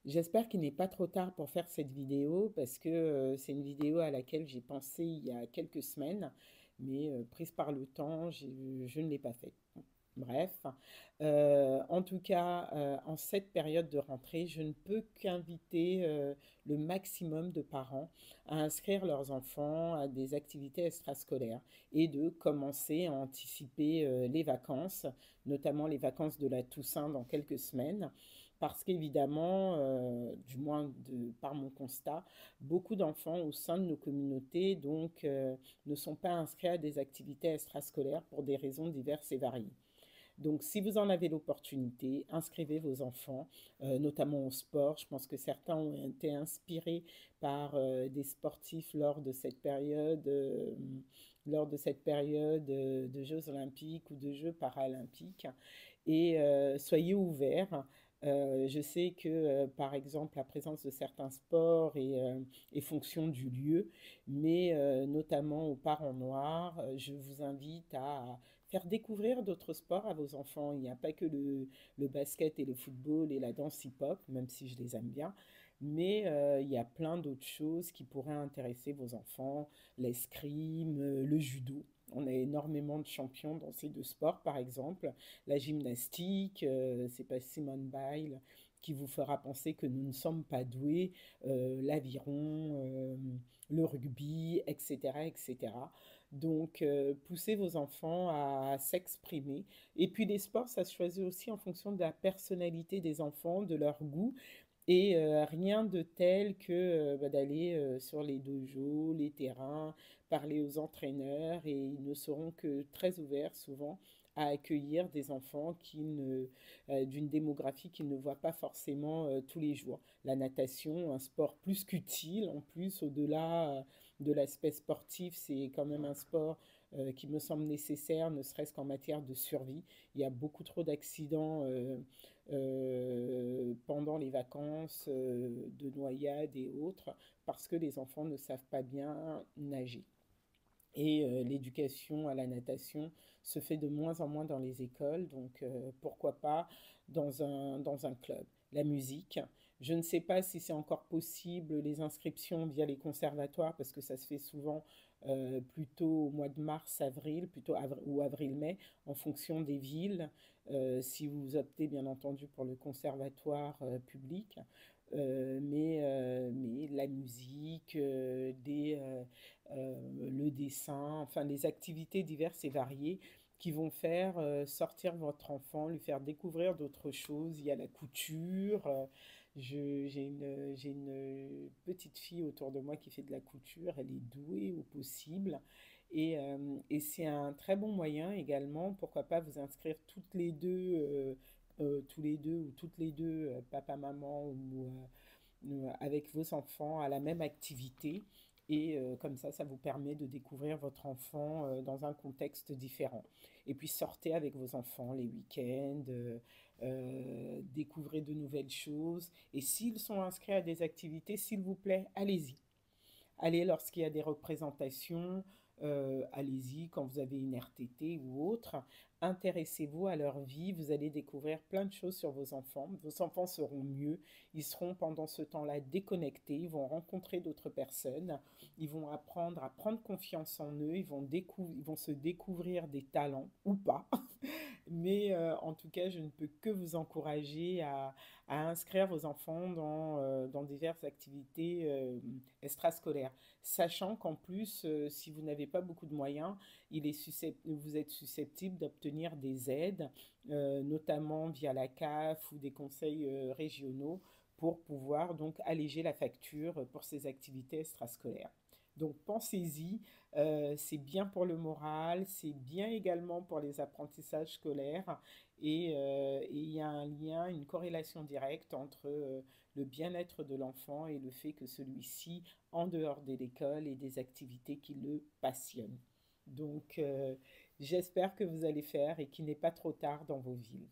J'espère qu'il n'est pas trop tard pour faire cette vidéo parce que c'est une vidéo à laquelle j'ai pensé il y a quelques semaines, mais prise par le temps, je ne l'ai pas faite. Bon, bref, en tout cas, en cette période de rentrée, je ne peux qu'inviter le maximum de parents à inscrire leurs enfants à des activités extrascolaires et de commencer à anticiper les vacances, notamment les vacances de la Toussaint dans quelques semaines parce qu'évidemment, du moins par mon constat, beaucoup d'enfants au sein de nos communautés ne sont pas inscrits à des activités extrascolaires pour des raisons diverses et variées. Donc, si vous en avez l'opportunité, inscrivez vos enfants, notamment au sport. Je pense que certains ont été inspirés par des sportifs lors de cette période de Jeux olympiques ou de Jeux paralympiques. Et soyez ouverts. Je sais que, par exemple, la présence de certains sports est fonction du lieu, mais notamment aux parents noirs, je vous invite à faire découvrir d'autres sports à vos enfants. Il n'y a pas que le basket et le football et la danse hip-hop, même si je les aime bien, mais il y a plein d'autres choses qui pourraient intéresser vos enfants, l'escrime, le judo. On a énormément de champions dans ces deux sports, par exemple. La gymnastique, c'est pas Simone Biles qui vous fera penser que nous ne sommes pas doués, l'aviron, le rugby, etc., etc. Donc, poussez vos enfants à s'exprimer. Et puis, les sports, ça se choisit aussi en fonction de la personnalité des enfants, de leur goût. Et rien de tel que d'aller sur les dojos, les terrains, parler aux entraîneurs, et ils ne seront que très ouverts souvent à accueillir des enfants d'une démographie qu'ils ne voient pas forcément tous les jours. La natation, un sport plus qu'utile, en plus, au-delà de l'aspect sportif, c'est quand même un sport qui me semble nécessaire, ne serait-ce qu'en matière de survie. Il y a beaucoup trop d'accidents pendant les vacances, de noyades et autres, parce que les enfants ne savent pas bien nager. Et l'éducation à la natation se fait de moins en moins dans les écoles, donc pourquoi pas dans un club. La musique, je ne sais pas si c'est encore possible les inscriptions via les conservatoires, parce que ça se fait souvent plutôt au mois de mars, avril, ou avril-mai, en fonction des villes, si vous optez bien entendu pour le conservatoire public. Mais la musique, le dessin, enfin les activités diverses et variées qui vont faire sortir votre enfant, lui faire découvrir d'autres choses. Il y a la couture. J'ai une petite fille autour de moi qui fait de la couture. Elle est douée au possible. Et c'est un très bon moyen également. Pourquoi pas vous inscrire toutes les deux, tous les deux ou toutes les deux, papa, maman ou avec vos enfants à la même activité. Et comme ça vous permet de découvrir votre enfant dans un contexte différent. Et puis sortez avec vos enfants les week-ends, découvrez de nouvelles choses. Et s'ils sont inscrits à des activités, s'il vous plaît, allez-y. Allez lorsqu'il y a des représentations, allez-y quand vous avez une RTT ou autre. Intéressez-vous à leur vie, vous allez découvrir plein de choses sur vos enfants. Vos enfants seront mieux, ils seront pendant ce temps-là déconnectés, ils vont rencontrer d'autres personnes, ils vont apprendre à prendre confiance en eux, ils vont se découvrir des talents ou pas. Mais en tout cas, je ne peux que vous encourager à inscrire vos enfants dans diverses activités extrascolaires. Sachant qu'en plus, si vous n'avez pas beaucoup de moyens, vous êtes susceptible d'obtenir des aides, notamment via la CAF ou des conseils régionaux, pour pouvoir donc alléger la facture pour ces activités extrascolaires. Donc pensez-y, c'est bien pour le moral, c'est bien également pour les apprentissages scolaires et il y a un lien, une corrélation directe entre le bien-être de l'enfant et le fait que celui-ci, en dehors de l'école, ait des activités qui le passionnent. Donc j'espère que vous allez faire et qu'il n'est pas trop tard dans vos villes.